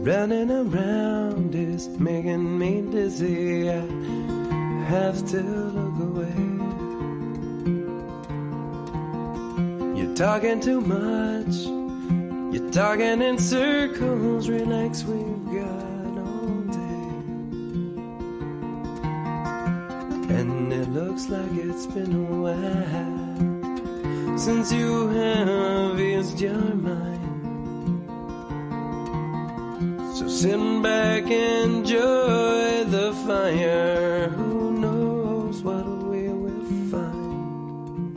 Running around is making me dizzy. I have to look away. You're talking too much. You're talking in circles. Relax, we've got all day. And it looks like it's been a while since you have eased your mind. So sit back, enjoy the fire. Who knows what we will find?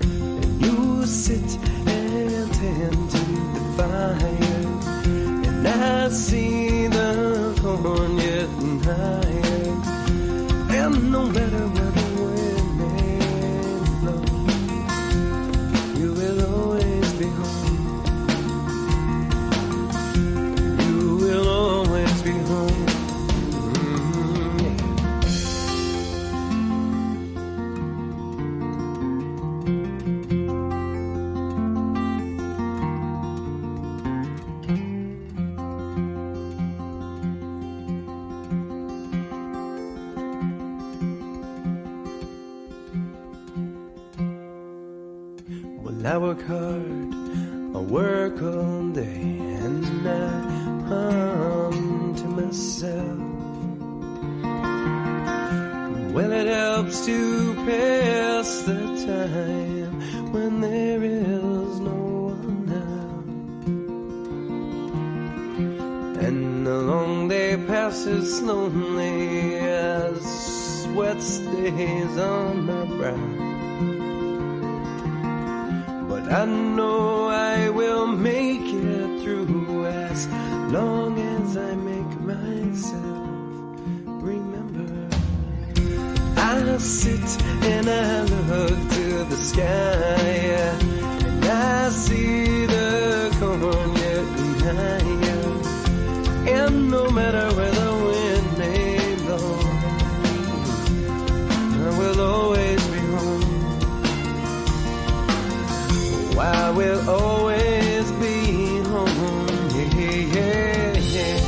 And you sit and tend to the fire, and I see the corn getting higher. And no matter where the wind may blow, you will always be home. I work hard, I work all day, and I hum to myself. Well, it helps to pass the time when there is no one else. And the long day passes slowly as sweat stays on my brow. I know I will make it through as long as I make myself remember. I sit and I look to the sky, and I see the corn getting higher. And no matter where the wind may blow, I will always be home. I will always be home, yeah, yeah, yeah.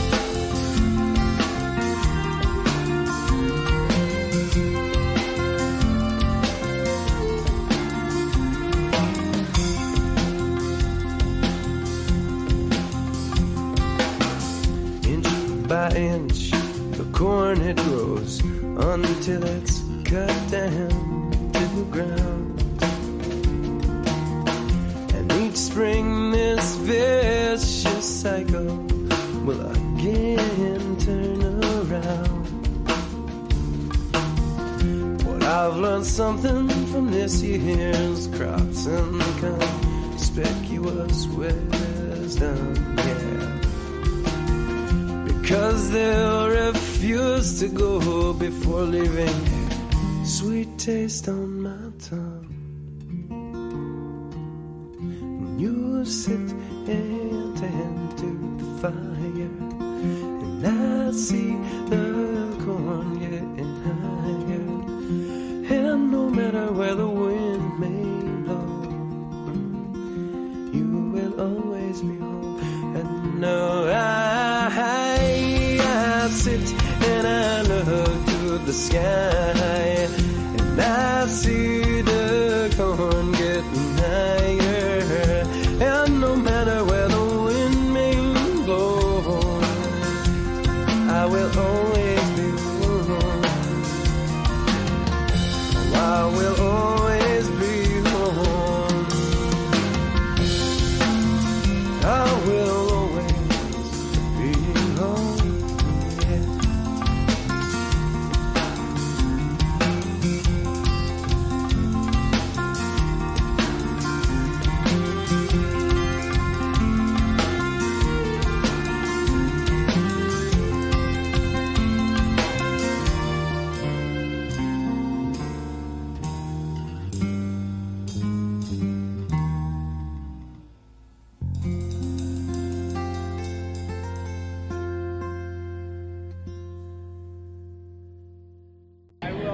Inch by inch, the corn it grows until it's cut down to the ground. Spring, this vicious cycle will again turn around. But I've learned something from this year's crops and conspicuous wisdom, yeah. Because they'll refuse to go before leaving a sweet taste on my tongue. You sit and tend to the fire, and I see the corn getting higher. And no matter where the wind may blow, you will always be home. And no, I sit and I look to the sky, and I see the corn getting higher. And no matter where the wind may blow, I will always be home. I will always be home. I will always be home, yeah.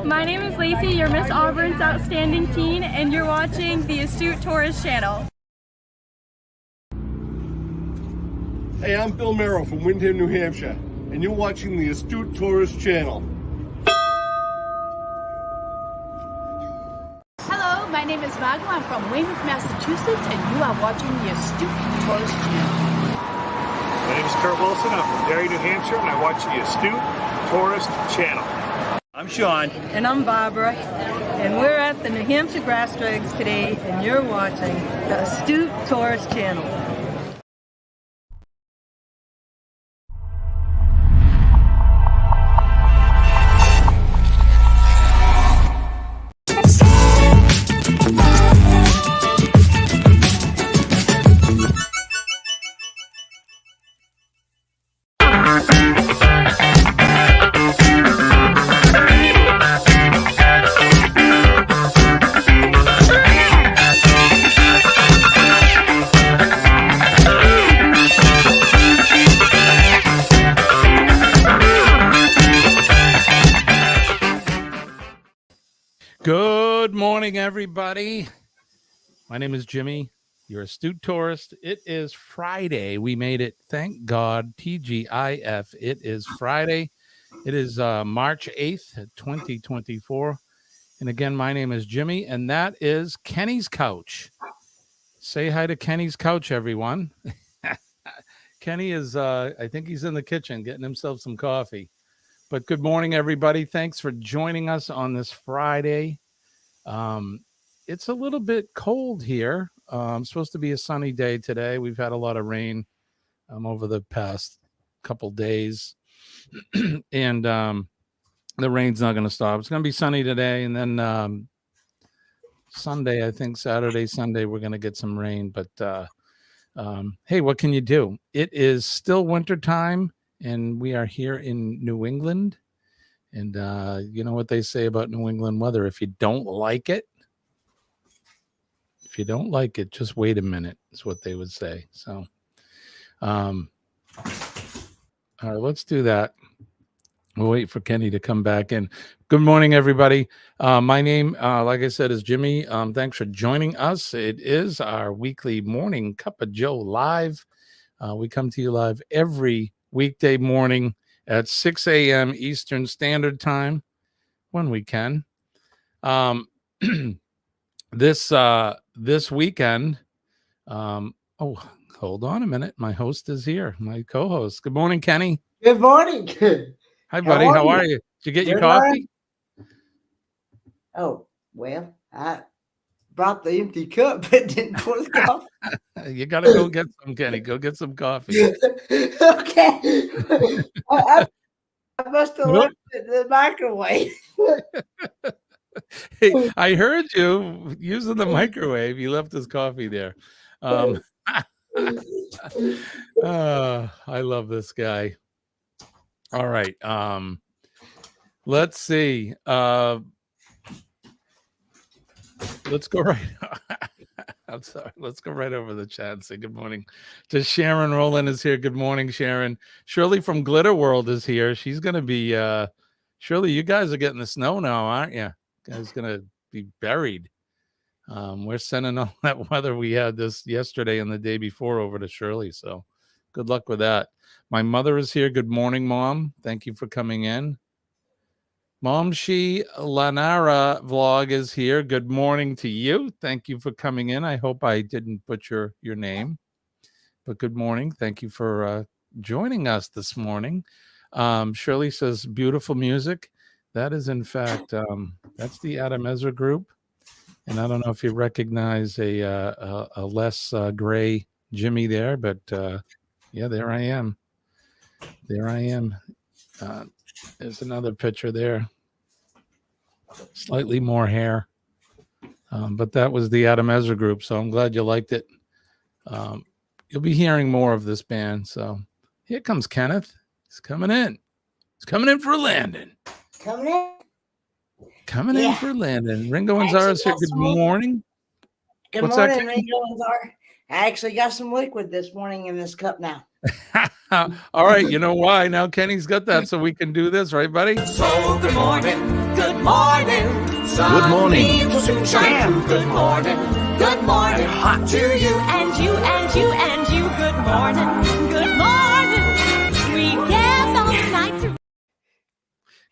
My name is Lacey, your Miss Auburn's Outstanding Teen, and you're watching the Astute Tourist Channel. Hey, I'm Bill Merrill from Windham, New Hampshire, and you're watching the Astute Tourist Channel. Hello, my name is Margo. I'm from Weymouth, Massachusetts, and you are watching the Astute Tourist Channel. My name is Kurt Wilson. I'm from Derry, New Hampshire, and I watch the Astute Tourist Channel. I'm Sean. And I'm Barbara. And we're at the New Hampshire Grass Drags today, and you're watching the Astute Tourist Channel. Good morning, everybody. My name is Jimmy. You're Astute Tourist. It is Friday. We made it. Thank God. TGIF. It is Friday. It is March 8th, 2024. And again, my name is Jimmy, and that is Kenny's Couch. Say hi to Kenny's Couch, everyone. Kenny is, I think he's in the kitchen getting himself some coffee. But good morning, everybody. Thanks for joining us on this Friday. It's a little bit cold here. It's supposed to be a sunny day today. We've had a lot of rain over the past couple days. And the rain's not going to stop. It's going to be sunny today. And then Sunday, I think Saturday, Sunday, we're going to get some rain. But hey, what can you do? It is still wintertime. And we are here in New England. And you know what they say about New England weather. If you don't like it, just wait a minute, is what they would say. So, all right, let's do that. We'll wait for Kenny to come back in. Good morning, everybody. My name, like I said, is Jimmy. Thanks for joining us. It is our weekly morning Cup of Joe live. We come to you live every weekday morning at 6 a.m. Eastern Standard Time when we can. This weekend, hold on a minute. My host is here, my co-host. Good morning, Kenny. Good morning. Hi, buddy. How are you? Did you get your coffee? Oh, well, I brought the empty cup, but didn't pour the coffee. You got to go get some, Kenny. Go get some coffee. Okay. I must have left it in the microwave. Hey, I heard you using the microwave. He left his coffee there. I love this guy. All right. Let's see. Let's go right. I'm sorry. Let's go right over the chat and say good morning to Sharon Rowland is here. Good morning, Sharon. Shirley from Glitter World is here. She's going to be, Shirley, you guys are getting the snow now, aren't you? You guys going to be buried. We're sending all that weather we had this yesterday and the day before over to Shirley. So good luck with that. My mother is here. Good morning, Mom. Thank you for coming in. Momshi Lanara vlog is here. Good morning to you. Thank you for coming in. I hope I didn't butcher your name, but good morning. Thank you for joining us this morning. Shirley says, beautiful music. That is, in fact, that's the Adam Ezra group. And I don't know if you recognize a less gray Jimmy there, but yeah, there I am. There I am. There's another picture there. Slightly more hair. But that was the Adam Ezra group, so I'm glad you liked it. You'll be hearing more of this band. So here comes Kenneth. He's coming in. He's coming in for a landing. Coming in for a landing. Ringo and Zara's here. Good morning. Good morning, Ringo and Zara. I actually got some liquid this morning in this cup now. All right, you know why? Now Kenny's got that, so we can do this, right, buddy? So good morning, good morning. Good morning. Will soon shine. Good morning, hot to you. And you, and you, and you. Good morning. Good morning.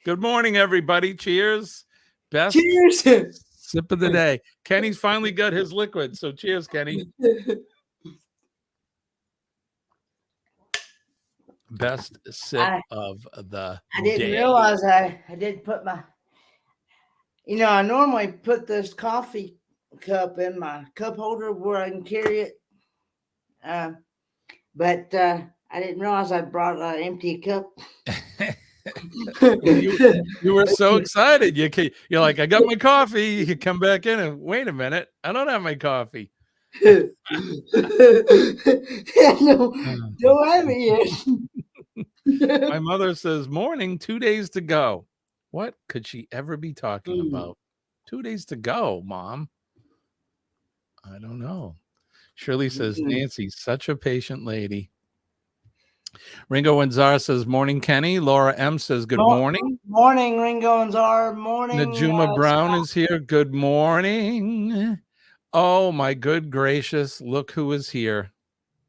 Good morning, everybody. Cheers. Best Cheers. sip of the day. Kenny's finally got his liquid. So cheers, Kenny. Best sip of the I didn't day. realize I didn't put my, I normally put this coffee cup in my cup holder where I can carry it. But I didn't realize I brought an empty cup. you were so excited. You're like, I got my coffee. You come back in and wait a minute. I don't have my coffee. No, don't have it yet. My mother says, morning, 2 days to go. What could she ever be talking about? 2 days to go, Mom. I don't know. Shirley says, Nancy, such a patient lady. Ringo and Zara says, morning, Kenny. Laura M says, good morning. Morning, Ringo and Zara. Morning. Najuma Brown is here. Good morning. Oh, my good gracious. Look who is here.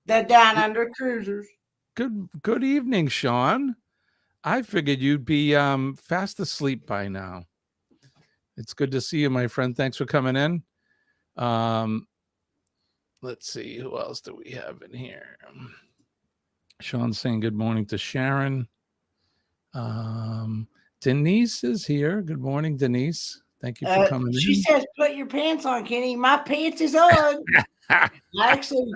The Down Under Cruisers. Good evening, Sean. I figured you'd be fast asleep by now. It's good to see you, my friend. Thanks for coming in. Let's see. Who else do we have in here? Sean's saying good morning to Sharon. Denise is here. Good morning, Denise. Thank you for coming in. She says, put your pants on, Kenny. My pants is on. I actually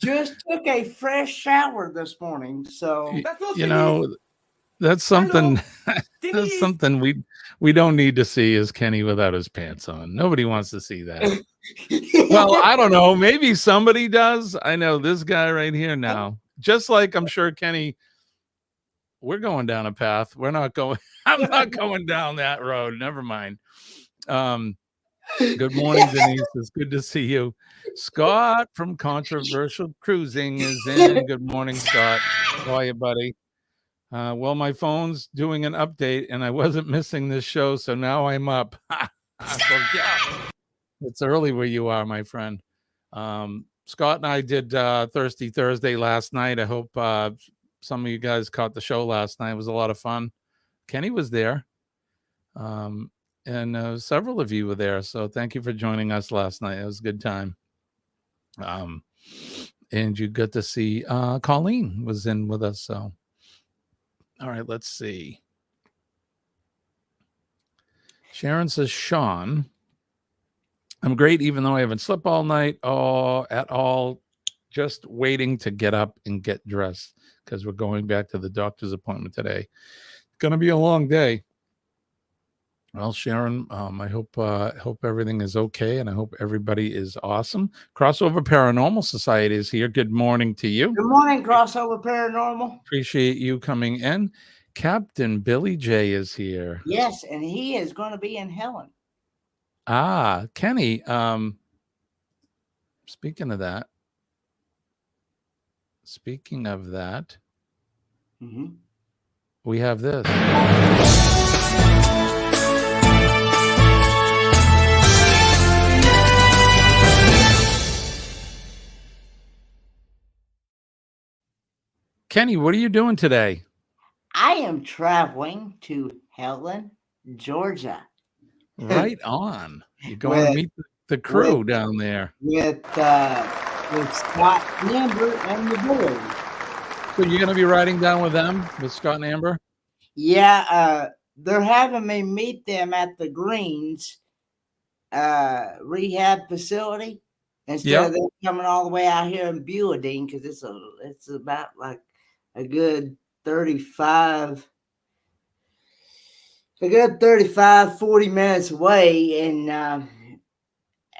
just took a fresh shower this morning. So, that's something. That's something we don't need to see is Kenny without his pants on. Nobody wants to see that. Well, I don't know. Maybe somebody does. I know this guy right here now. Just like I'm sure Kenny, we're going down a path. I'm not going down that road. Never mind. Good morning, Denise. It's good to see you. Scott from Controversial Cruising is in. Good morning, Scott. How are you, buddy? Well, my phone's doing an update and I wasn't missing this show, so now I'm up. It's early where you are, my friend. Scott and I did Thirsty Thursday last night. I hope some of you guys caught the show last night. It was a lot of fun. Kenny was there. And several of you were there. So thank you for joining us last night. It was a good time. And you got to see Colleen was in with us. So, all right, let's see. Sharon says, Sean, I'm great, even though I haven't slept all night at all. Just waiting to get up and get dressed because we're going back to the doctor's appointment today. It's going to be a long day. Well, Sharon, I hope everything is okay, and I hope everybody is awesome. Crossover Paranormal Society is here. Good morning to you. Good morning, Crossover Paranormal. Appreciate you coming in. Captain Billy J is here. Yes, and he is going to be in Helen. Kenny, speaking of that, we have this. Kenny, what are you doing today? I am traveling to Helen, Georgia. Right on. You're going to meet the crew down there. With Scott and Amber and the boys. So you're going to be riding down with them, with Scott and Amber? Yeah, they're having me meet them at the Greens rehab facility instead of them coming all the way out here in Building, because it's about like a good 35, 40 minutes away,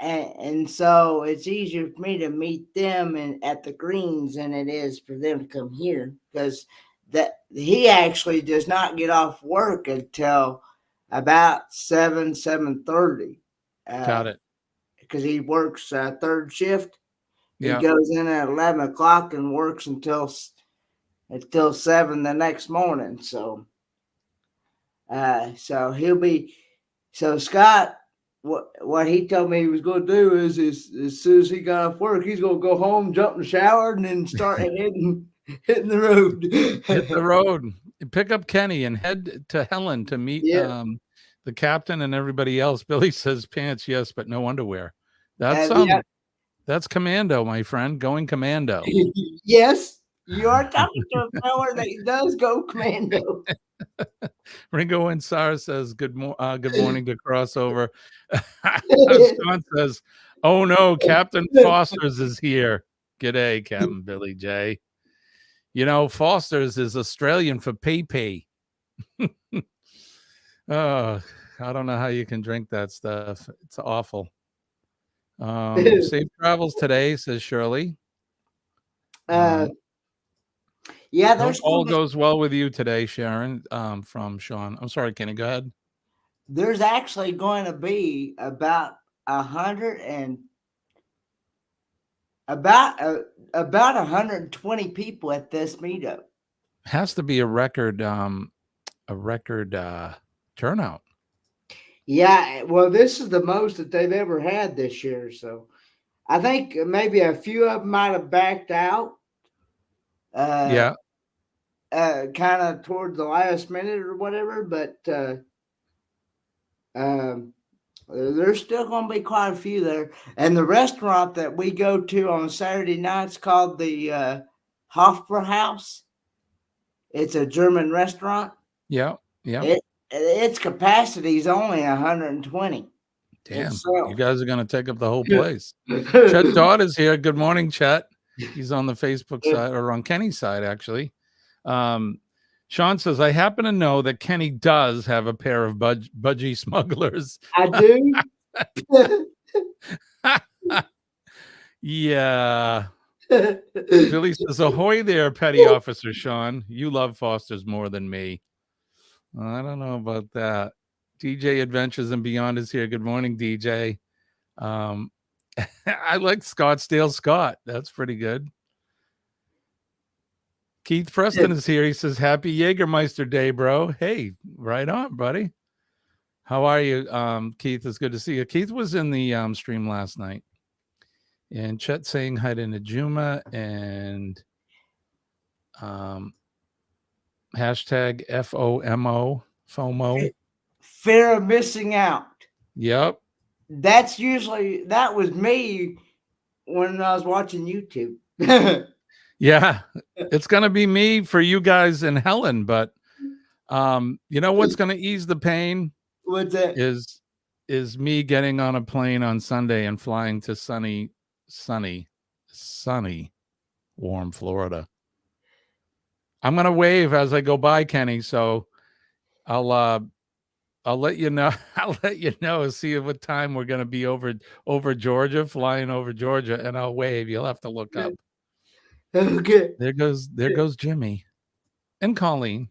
and so it's easier for me to meet them at the Greens than it is for them to come here, because that he actually does not get off work until about 7:30. Got it. Because he works third shift. Yeah. He goes in at 11 o'clock and works until 7 the next morning. So Scott, what he told me he was going to do is as soon as he got off work, he's going to go home, jump in the shower, and then start heading hitting the road. Hit the road. Pick up Kenny and head to Helen to meet the captain and everybody else. Billy says pants, yes, but no underwear. That's that's commando, my friend. Going commando. Yes, you are talking to a fella that does go commando. Ringo and Sarah says good morning to crossover. Sean says, "Oh no, Captain Foster's is here." G'day, Captain Billy J. You know, Foster's is Australian for pee. Oh, I don't know how you can drink that stuff. It's awful. Safe travels today, says Shirley. There's all goes well with you today, Sharon. From Sean. I'm sorry, Kenny. Go ahead. There's actually going to be about 120 people at this meetup. Has to be a record turnout. Yeah, well, this is the most that they've ever had this year. So I think maybe a few of them might have backed out. Kind of toward the last minute or whatever, but there's still going to be quite a few there. And the restaurant that we go to on Saturday nights called the Hofbrauhaus. It's a German restaurant. Yeah. Its capacity is only 120. Damn, you guys are going to take up the whole place. Chet Dodd is here. Good morning, Chet. He's on the Facebook side, or on Kenny's side, actually. Sean says, I happen to know that Kenny does have a pair of budgie smugglers. I do. Yeah. Billy says, ahoy there, petty officer Sean. You love Foster's more than me. I don't know about that. DJ Adventures and Beyond is here. Good morning, DJ. I like Scottsdale Scott. That's pretty good. Keith Preston is here. He says, happy Jägermeister Day, bro. Hey, right on, buddy. How are you, Keith? It's good to see you. Keith was in the stream last night. And Chet saying hi to Najuma and hashtag FOMO. Fear of missing out. Yep. That was me when I was watching YouTube. Yeah, it's going to be me for you guys in Helen, but you know what's going to ease the pain? What's that? Is me getting on a plane on Sunday and flying to sunny, warm Florida. I'm going to wave as I go by, Kenny, so I'll let you know. I'll let you know. See what time we're going to be over Georgia, flying over Georgia, and I'll wave. You'll have to look up. Okay. There goes Jimmy and Colleen.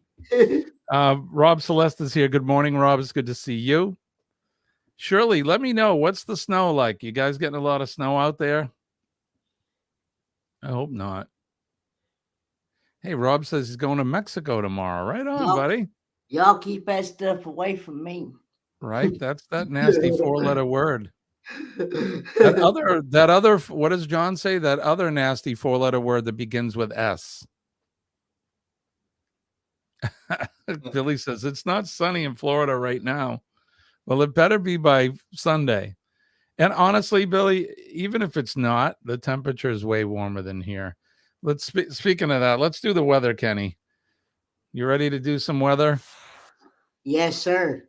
Rob Celeste is here. Good morning, Rob. It's good to see you. Shirley, let me know, what's the snow like? You guys getting a lot of snow out there? I hope not. Hey, Rob says he's going to Mexico tomorrow. Right on, buddy. Y'all keep that stuff away from me. Right? That's that nasty 4-letter word. That other, what does John say? That other nasty 4-letter word that begins with S. Billy says, it's not sunny in Florida right now. Well, it better be by Sunday. And honestly, Billy, even if it's not, the temperature is way warmer than here. Speaking of that, let's do the weather, Kenny. You ready to do some weather? Yes, sir.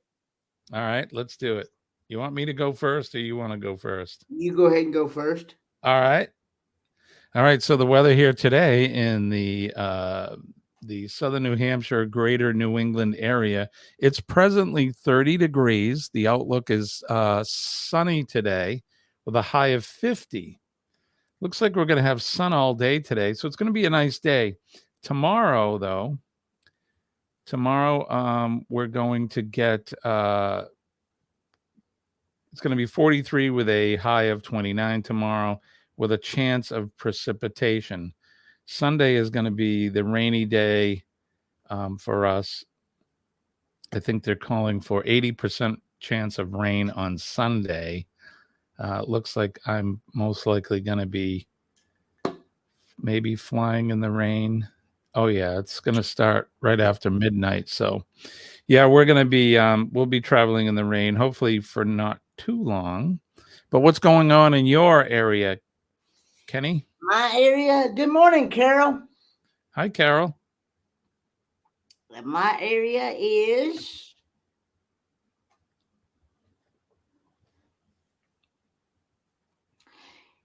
All right, let's do it. You want me to go first, or you want to go first? You go ahead and go first. All right. So the weather here today in the southern New Hampshire, greater New England area, it's presently 30 degrees. The outlook is sunny today with a high of 50. Looks like we're going to have sun all day today, so it's going to be a nice day. Tomorrow, though, we're going to get it's going to be 43 with a high of 29 tomorrow with a chance of precipitation. Sunday is going to be the rainy day for us. I think they're calling for 80% chance of rain on Sunday. Looks like I'm most likely going to be maybe flying in the rain. Oh yeah, it's going to start right after midnight. So, yeah, we're going to be we'll be traveling in the rain, hopefully for not too long. But what's going on in your area, Kenny? My area. Good morning, Carol. Hi, Carol. My area is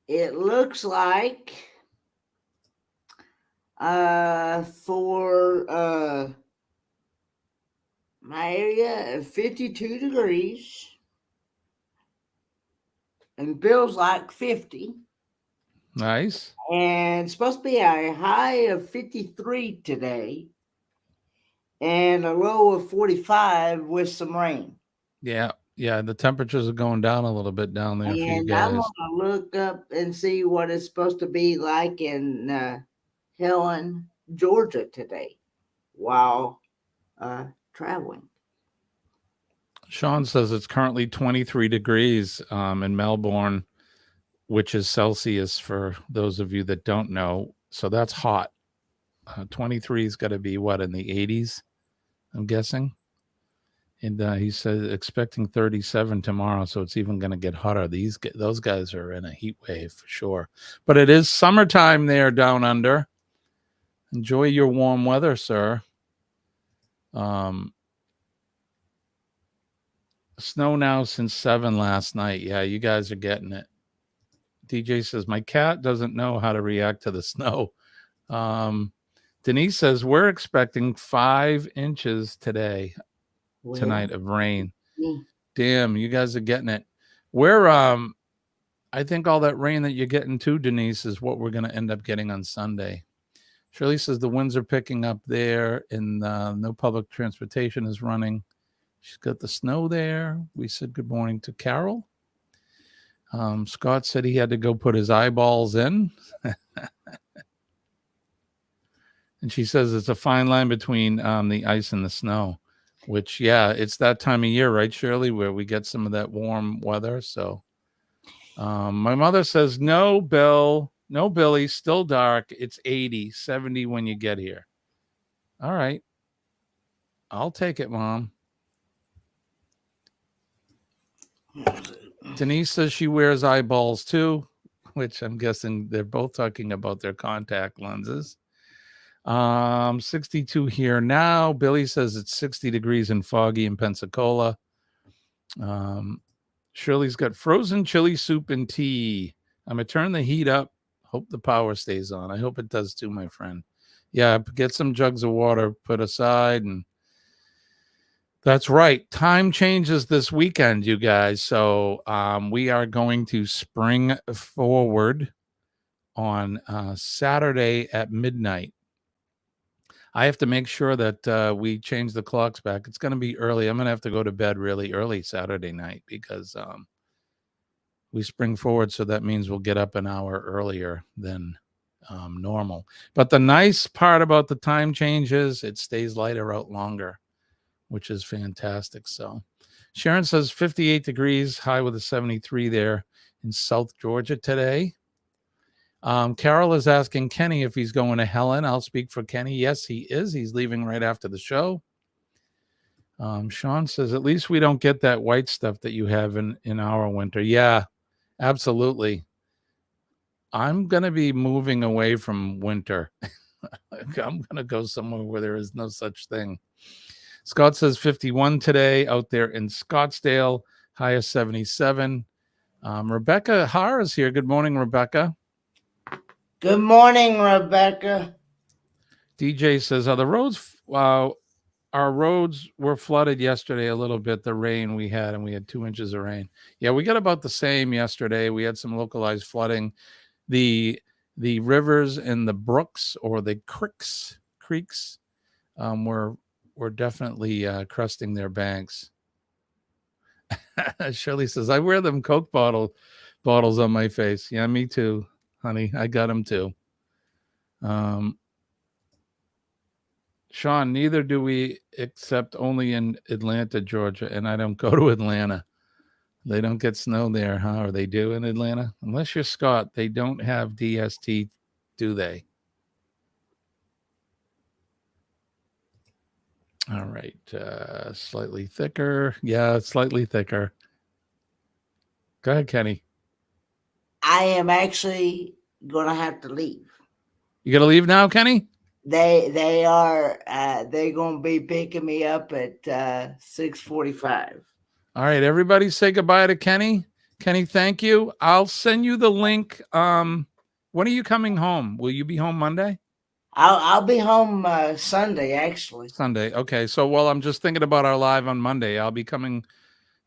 it looks like for my area 52 degrees and feels like 50. Nice. And it's supposed to be a high of 53 today and a low of 45 with some rain. Yeah. Yeah, the temperatures are going down a little bit down there for you And I'm guys. going to look up and see what it's supposed to be like in Helen, Georgia today while traveling. Sean says it's currently 23 degrees in Melbourne, which is Celsius for those of you that don't know. So that's hot. 23 is got to be what, in the 80s, I'm guessing. And he said expecting 37 tomorrow, so it's even going to get hotter. Those guys are in a heat wave for sure. But it is summertime there down under. Enjoy your warm weather, sir. Snow now since 7 last night. Yeah, you guys are getting it. DJ says my cat doesn't know how to react to the snow. Denise says we're expecting 5 inches tonight of rain. Damn, you guys are getting it. We're I think all that rain that you're getting too, Denise, is what we're going to end up getting on Sunday. Shirley says the winds are picking up there and no public transportation is running. She's got the snow there. We said good morning to Carol. Scott said he had to go put his eyeballs in. And she says it's a fine line between the ice and the snow, which, yeah, it's that time of year, right, Shirley, where we get some of that warm weather. So my mother says, no, Bill, no, Billy, still dark. It's 80, 70 when you get here. All right. I'll take it, Mom. Denise says she wears eyeballs too, which I'm guessing they're both talking about their contact lenses. 62 here now. Billy says it's 60 degrees and foggy in Pensacola. Shirley's got frozen chili soup and tea. I'm going to turn the heat up. Hope the power stays on. I hope it does too, my friend. Yeah, get some jugs of water put aside. And that's right. Time changes this weekend, you guys. So we are going to spring forward on Saturday at midnight. I have to make sure that we change the clocks back. It's going to be early. I'm going to have to go to bed really early Saturday night because we spring forward. So that means we'll get up an hour earlier than normal. But the nice part about the time change is it stays lighter out longer, which is fantastic. So Sharon says 58 degrees, high with a 73 there in South Georgia today. Carol is asking Kenny if he's going to Helen. I'll speak for Kenny. Yes, he is. He's leaving right after the show. Sean says, at least we don't get that white stuff that you have in our winter. Yeah, absolutely. I'm going to be moving away from winter. I'm going to go somewhere where there is no such thing. Scott says 51 today out there in Scottsdale, high of 77. Rebecca Haar is here. Good morning, Rebecca. Good morning, Rebecca. DJ says, are the roads, our roads were flooded yesterday a little bit, the rain we had, and we had 2 inches of rain. Yeah, we got about the same yesterday. We had some localized flooding. The rivers and the brooks or the creeks were definitely crusting their banks. Shirley says, I wear them Coke bottles on my face. Yeah, me too, honey. I got them too. Sean, neither do we, except only in Atlanta, Georgia, and I don't go to Atlanta. They don't get snow there, huh? Or they do in Atlanta? Unless you're Scott, they don't have DST, do they? All right. Slightly thicker. Yeah, slightly thicker. Go ahead, Kenny. I am actually going to have to leave. You got to leave now, Kenny? They are they're going to be picking me up at 6:45. All right, everybody say goodbye to Kenny. Kenny, thank you. I'll send you the link. When are you coming home? Will you be home Monday? I'll be home Sunday, actually. Sunday. Okay. So, well, I'm just thinking about our live on Monday. I'll be coming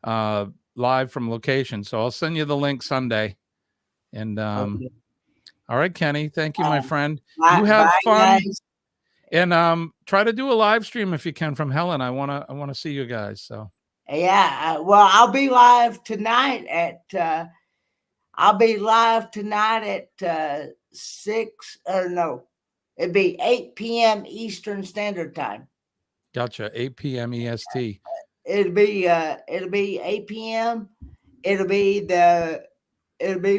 live from location. So I'll send you the link Sunday. And Okay. all right, Kenny. Thank you, my friend. Bye, You have fun. guys. And try to do a live stream if you can from Helen. I wanna see you guys. So Yeah, well, I'll be live tonight at 6 or no, it'd be 8 p.m. Eastern Standard Time. gotcha. 8 p.m. EST. It'll be 8 p.m. It'll be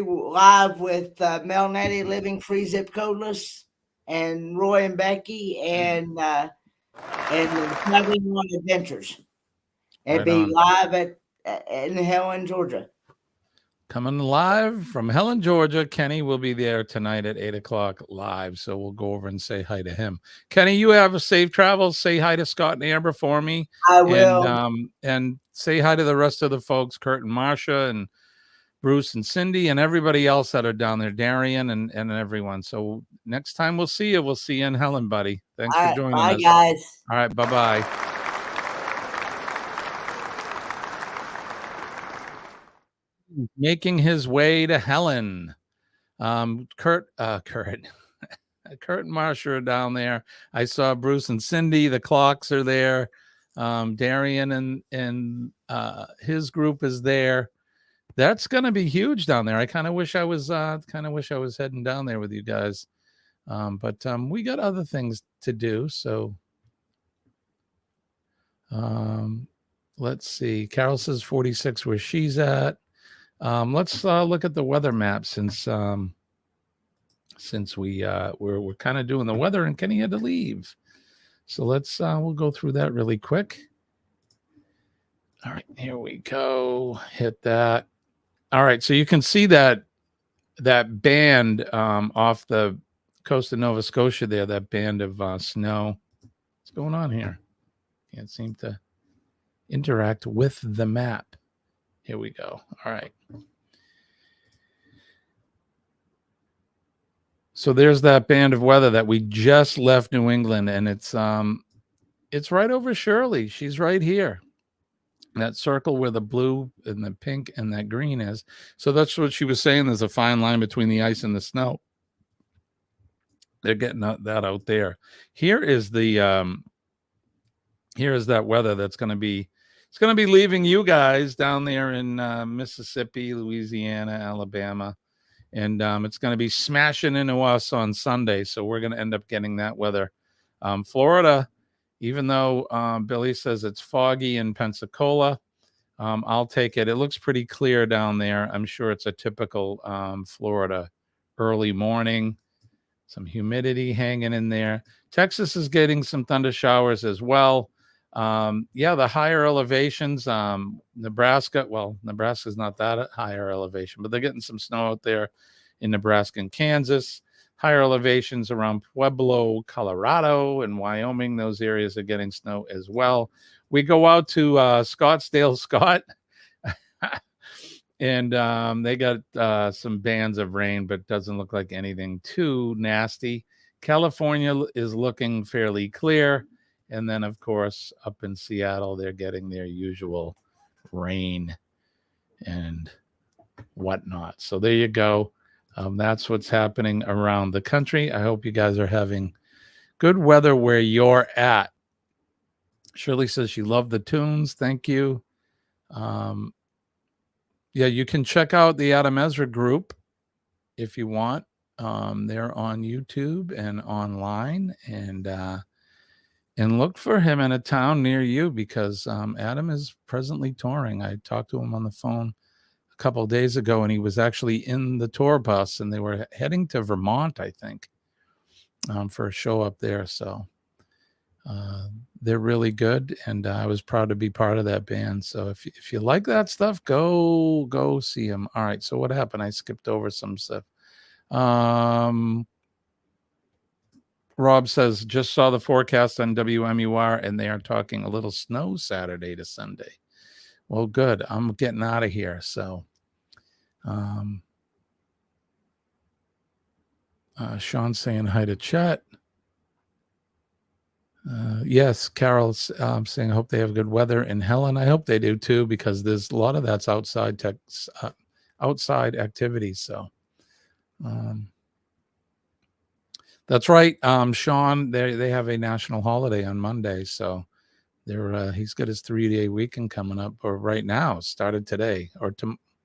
live with Mel Nettie, Living Free Zip Codeless, and Roy and Becky, and the Traveling on Adventures. It'll Right be on. live in Helen, Georgia. Coming live from Helen, Georgia. Kenny will be there tonight at 8:00 live. So we'll go over and say hi to him. Kenny, you have a safe travel. Say hi to Scott and Amber for me. I will. And say hi to the rest of the folks, Kurt and Marsha and Bruce and Cindy and everybody else that are down there, Darian and everyone. So next time we'll see you in Helen, buddy. Thanks for joining bye, us. guys. All right. Bye-bye. Making his way to Helen. Kurt and Marsha are down there. I saw Bruce and Cindy. The clocks are there. Darian and his group is there. That's gonna be huge down there. I kind of wish I was heading down there with you guys. But we got other things to do. So let's see. Carol says 46 where she's at. Let's look at the weather map since we're kind of doing the weather and Kenny had to leave. So we'll go through that really quick. All right, here we go. Hit that. All right, so you can see that band off the coast of Nova Scotia there, that band of snow. What's going on here? Can't seem to interact with the map. Here we go. All right. So there's that band of weather that we just left New England, and it's right over Shirley. She's right here. That circle where the blue and the pink and that green is. So that's what she was saying. There's a fine line between the ice and the snow. They're getting that out there. Here is that weather that's going to be. It's going to be leaving you guys down there in Mississippi, Louisiana, Alabama, and it's going to be smashing into us on Sunday. So we're going to end up getting that weather. Florida, even though Billy says it's foggy in Pensacola, I'll take it. It looks pretty clear down there. I'm sure it's a typical Florida early morning. Some humidity hanging in there. Texas is getting some thunder showers as well. The higher elevations, Nebraska's not that higher elevation, but they're getting some snow out there in Nebraska and Kansas. Higher elevations around Pueblo, Colorado, and Wyoming. Those areas are getting snow as well. We go out to Scottsdale, Scott, and they got some bands of rain, but doesn't look like anything too nasty. California is looking fairly clear. And then, of course, up in Seattle, they're getting their usual rain and whatnot. So there you go. That's what's happening around the country. I hope you guys are having good weather where you're at. Shirley says she loved the tunes. Thank you. You can check out the Adam Ezra group if you want. They're on YouTube and online. And look for him in a town near you because Adam is presently touring. I talked to him on the phone a couple of days ago, and he was actually in the tour bus, and they were heading to Vermont, I think, for a show up there. So They're really good, and I was proud to be part of that band. So if you like that stuff, go see them. All right. So what happened? I skipped over some stuff. Rob says, just saw the forecast on WMUR, and they are talking a little snow Saturday to Sunday. Well, good. I'm getting out of here. So, Sean's saying hi to Chet. Yes, Carol's saying, I hope they have good weather. And Helen, I hope they do too, because there's a lot of that's outside outside activities. So, that's right. Sean, they have a national holiday on Monday. So he's got his 3-day weekend coming up, or right now, started today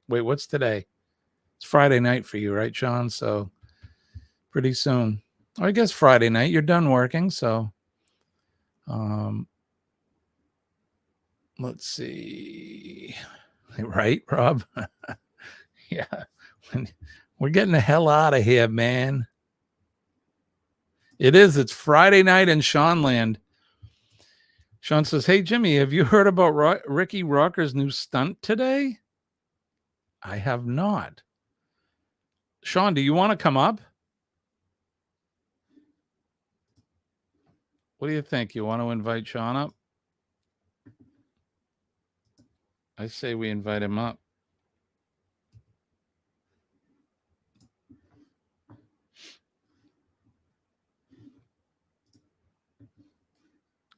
wait, what's today? It's Friday night for you, right, Sean? So pretty soon, I guess Friday night, you're done working. So, let's see. Right, Rob? Yeah. We're getting the hell out of here, man. It's Friday night in Seanland. Sean says, hey, Jimmy, have you heard about Ricky Rocker's new stunt today? I have not. Sean, do you want to come up? What do you think? You want to invite Sean up? I say we invite him up.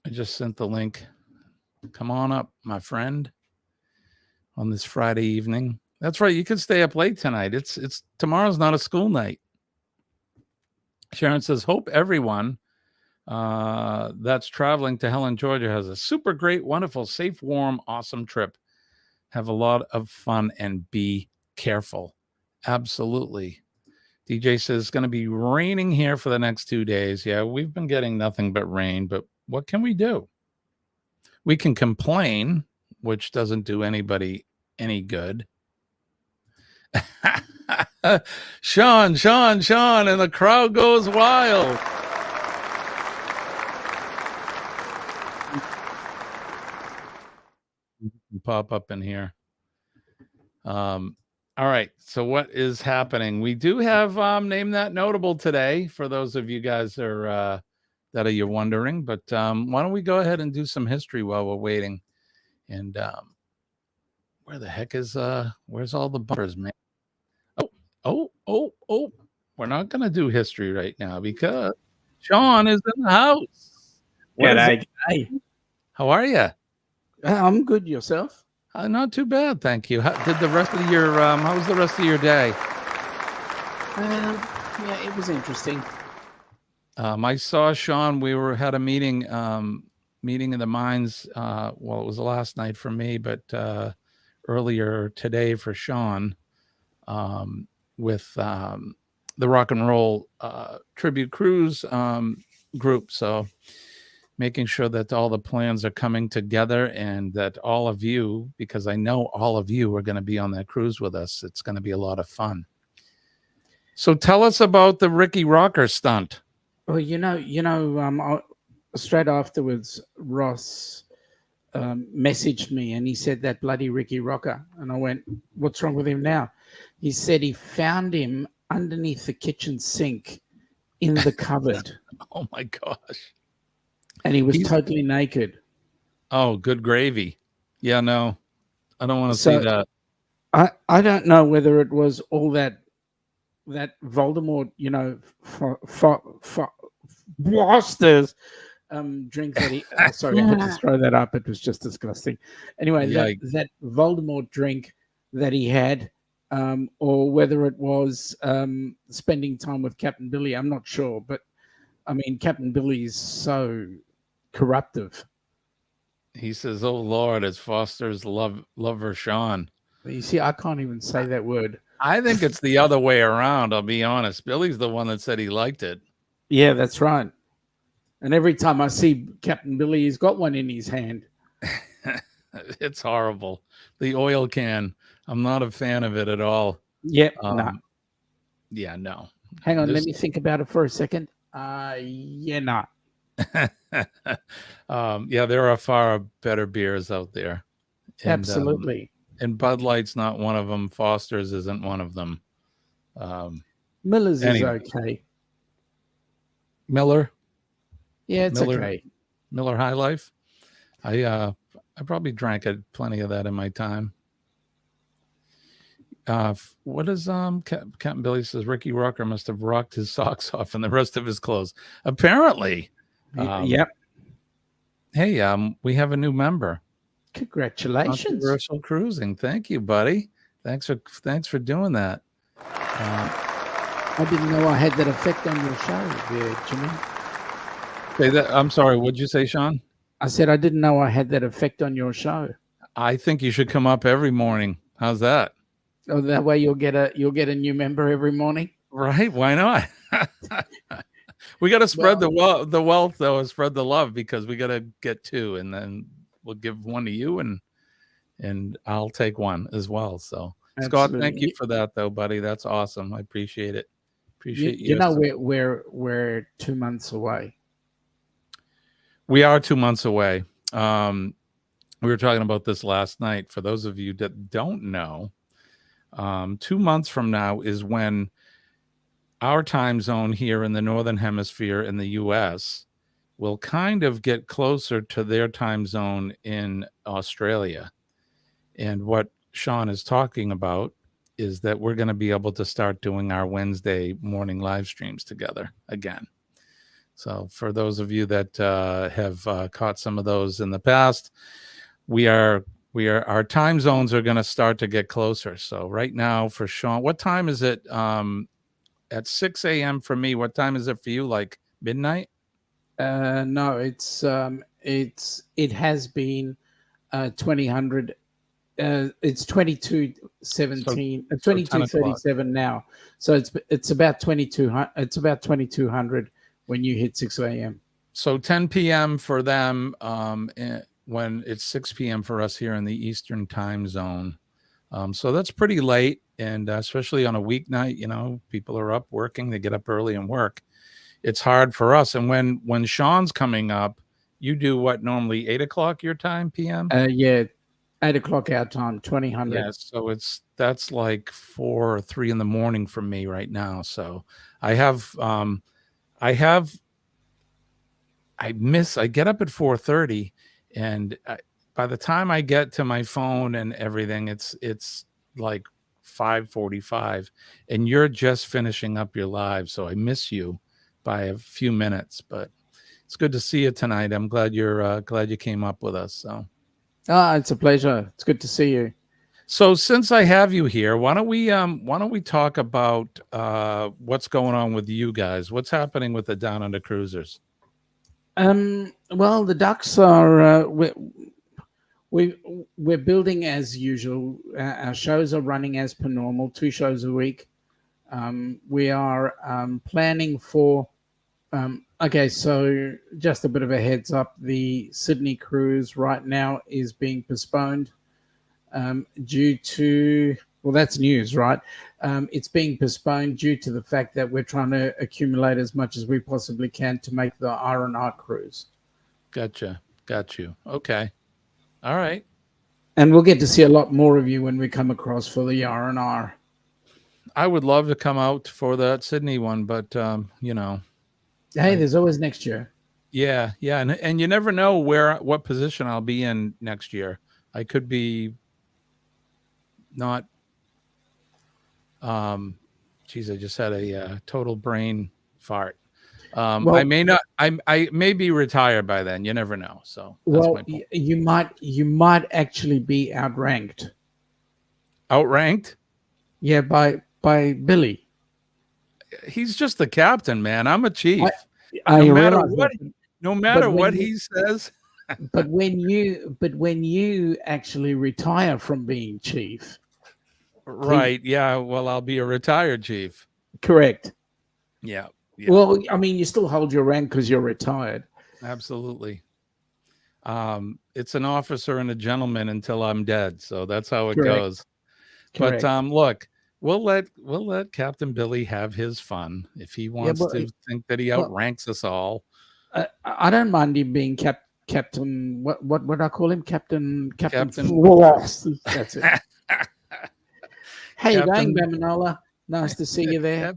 I just sent the link. Come on up, my friend, on this Friday evening. That's right. You can stay up late tonight. It's tomorrow's not a school night. Sharon says, hope everyone that's traveling to Helen, Georgia has a super great, wonderful, safe, warm, awesome trip. Have a lot of fun and be careful. Absolutely. DJ says it's going to be raining here for the next 2 days. Yeah, we've been getting nothing but rain, but what can we do? We can complain, which doesn't do anybody any good. Sean, and the crowd goes wild. Pop up in here. All right. So what is happening? We do have Name That Notable today for those of you guys that are you're wondering. But why don't we go ahead and do some history while we're waiting? And where the heck is where's all the bumpers, man? Oh. We're not gonna do history right now because Sean is in the house. G'day. How are you? I'm good. Yourself? Not too bad, thank you. How was the rest of your day? Yeah, it was interesting. I saw Sean. We had a meeting in the mines. Well, it was last night for me, but earlier today for Sean, with the rock and roll tribute cruise group. So making sure that all the plans are coming together and that all of you, because I know all of you are going to be on that cruise with us. It's going to be a lot of fun. So tell us about the Ricky Rocker stunt. Well, straight afterwards, Ross messaged me and he said that bloody Ricky Rocker. And I went, what's wrong with him now? He said he found him underneath the kitchen sink in the cupboard. Oh my gosh. And he was totally naked. Oh, good gravy. Yeah, no, I don't want to see that. I don't know whether it was all that Voldemort, Foster's drink that he. Sorry, I had to throw that up. It was just disgusting. Anyway, that Voldemort drink that he had, or whether it was spending time with Captain Billy, I'm not sure. But I mean, Captain Billy is so corruptive. He says, "Oh Lord, it's Foster's lover Sean." You see, I can't even say that word. I think it's the other way around. I'll be honest. Billy's the one that said he liked it. Yeah, that's right. And every time I see Captain Billy, he's got one in his hand. It's horrible. The oil can. I'm not a fan of it at all. Yeah, no. Yeah, no. Hang on, let me think about it for a second. Yeah, no. Yeah, there are far better beers out there. Absolutely. And Bud Light's not one of them. Foster's isn't one of them. Miller's Anyway. is okay. Miller? Yeah, it's Miller, okay. Miller High Life? I probably drank plenty of that in my time. What is Captain Billy says Ricky Rucker must have rocked his socks off and the rest of his clothes. Apparently. Yep. Hey, we have a new member. Congratulations. Controversial Cruising. Thank you, buddy. Thanks for doing that. I didn't know I had that effect on your show, Jimmy. Okay, I'm sorry. What'd you say, Sean? I said I didn't know I had that effect on your show. I think you should come up every morning. How's that? Oh, that way you'll get a new member every morning. Right? Why not? We got to spread the wealth, though, and spread the love, because we got to get two, and then we'll give one to you, and I'll take one as well. So, absolutely. Scott, thank you for that, though, buddy. That's awesome. I appreciate it. Appreciate you. You know, we're 2 months away. We are 2 months away. We were talking about this last night. For those of you that don't know, 2 months from now is when our time zone here in the Northern Hemisphere in the U.S. will kind of get closer to their time zone in Australia. And what Sean is talking about is that we're going to be able to start doing our Wednesday morning live streams together again. So for those of you that have caught some of those in the past, our time zones are going to start to get closer. So right now for Sean, what time is it? At 6 a.m. for me. What time is it for you? Like midnight? No, it has been 2000. It's 22:17, 22:37 now. So it's about 2200. It's about 2200 when you hit 6 a.m. So 10 p.m. for them, when it's 6 p.m. for us here in the Eastern time zone. So that's pretty late, and especially on a weeknight, you know, people are up working, they get up early and work. It's hard for us. And when Sean's coming up, you do what, normally 8 o'clock your time, p.m.? Yeah, 8 o'clock our time, 2000. Yeah, so that's like 4 or 3 in the morning for me right now. So I get up at 4:30, and by the time I get to my phone and everything, it's like 5:45, and you're just finishing up your live. So I miss you by a few minutes, but it's good to see you tonight. I'm glad you came up with us. So, it's a pleasure. It's good to see you. So since I have you here, why don't we talk about what's going on with you guys? What's happening with the Down Under Cruisers? Well, the Ducks are we're building as usual. Our shows are running as per normal, 2 shows a week. We are planning for. Okay, so just a bit of a heads up: the Sydney cruise right now is being postponed due to. Well, that's news, right? It's being postponed due to the fact that we're trying to accumulate as much as we possibly can to make the R&R cruise. Gotcha. Got you. Okay. All right. And we'll get to see a lot more of you when we come across for the R&R. I would love to come out for that Sydney one, but, you know. Hey, there's always next year. Yeah. And you never know what position I'll be in next year. I could be not... I just had a total brain fart. I may be retired by then. You never know. So that's my point. You might actually be outranked. Outranked? Yeah, by Billy. He's just the captain, man. I'm a chief. No matter what he says. But when you actually retire from being chief. Right. Yeah. Well, I'll be a retired chief. Correct. Yeah. Well, I mean, you still hold your rank because you're retired. Absolutely. It's an officer and a gentleman until I'm dead. So that's how it goes. Correct. But look, we'll let Captain Billy have his fun if he wants to think that he outranks us all. I don't mind him being Captain. What would I call him? Captain. Captain. That's it. How you going, Bamanola? Nice to see you there.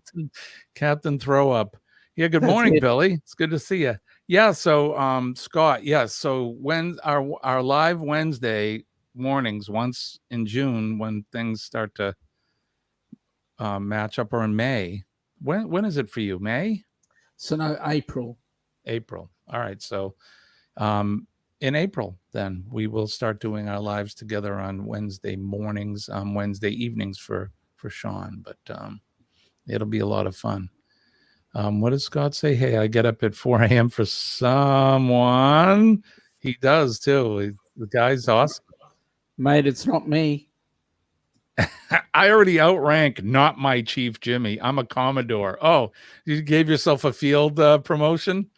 Captain Throw Up. Yeah, good That's morning, it. Billy. It's good to see you. Yeah, so Scott, yes. So when our live Wednesday mornings, once in June, when things start to match up, or in May. When is it for you? May? So no, April. April. All right. So in April, then we will start doing our lives together on Wednesday mornings, Wednesday evenings for Sean. But it'll be a lot of fun. What does Scott say? Hey, I get up at 4 a.m. for someone. He does too. The guy's awesome. Mate, it's not me. I already outrank not my Chief Jimmy. I'm a Commodore. Oh, you gave yourself a field promotion?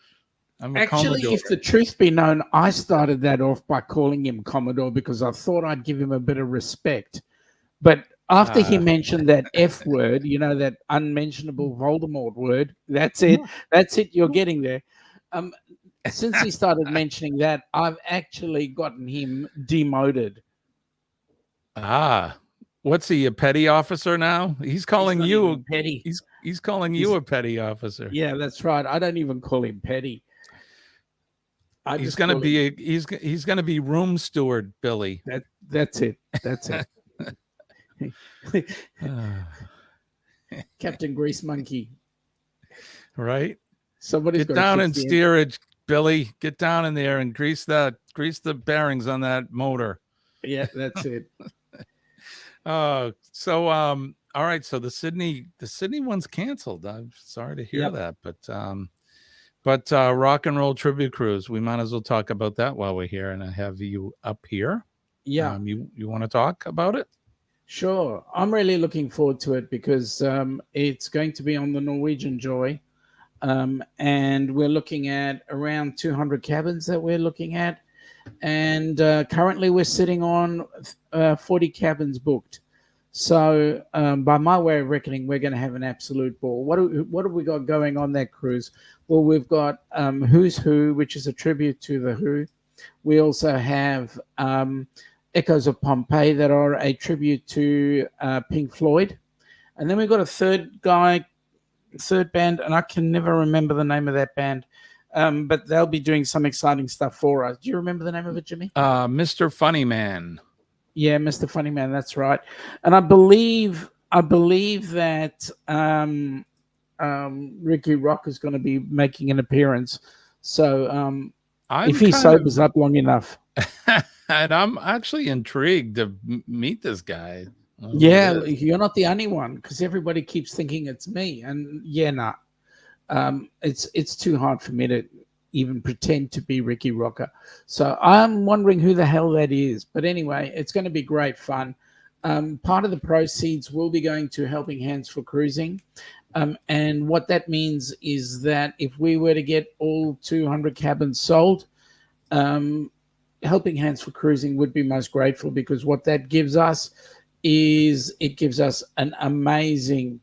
I'm a Actually, Commodore. if the truth be known, I started that off by calling him Commodore because I thought I'd give him a bit of respect. But after he mentioned that F word, that unmentionable Voldemort word, that's it. That's it. You're getting there. Since he started mentioning that, I've actually gotten him demoted. What's he, a petty officer now? He's calling you petty. He's calling you a petty officer. Yeah, that's right. I don't even call him petty. He's gonna be room steward, Billy. That's it. That's it. Captain Grease Monkey. Right? Somebody's get down in steerage, Billy. Get down in there and grease the bearings on that motor. Yeah, that's it. All right. So the Sydney one's canceled. I'm sorry to hear that, but Rock and Roll Tribute Cruise, we might as well talk about that while we're here, and I have you up here. Yeah. You want to talk about it? Sure. I'm really looking forward to it because it's going to be on the Norwegian Joy, and we're looking at around 200 cabins that we're looking at, and currently we're sitting on 40 cabins booked. So by my way of reckoning, we're going to have an absolute ball. What have we got going on that cruise? Well, we've got Who's Who, which is a tribute to the Who. We also have Echoes of Pompeii that are a tribute to Pink Floyd. And then we've got a third band, and I can never remember the name of that band. But they'll be doing some exciting stuff for us. Do you remember the name of it, Jimmy? Mr. Funny Man. Yeah, Mr. Funny Man, that's right. And I believe that Ricky Rock is going to be making an appearance. So if he sobers up long enough. And I'm actually intrigued to meet this guy. Yeah, you're not the only one because everybody keeps thinking it's me. And it's too hard for me to even pretend to be Ricky Rocker. So I'm wondering who the hell that is. But anyway, it's going to be great fun. Part of the proceeds will be going to Helping Hands for Cruising. And what that means is that if we were to get all 200 cabins sold, Helping Hands for Cruising would be most grateful, because what that gives us is it gives us an amazing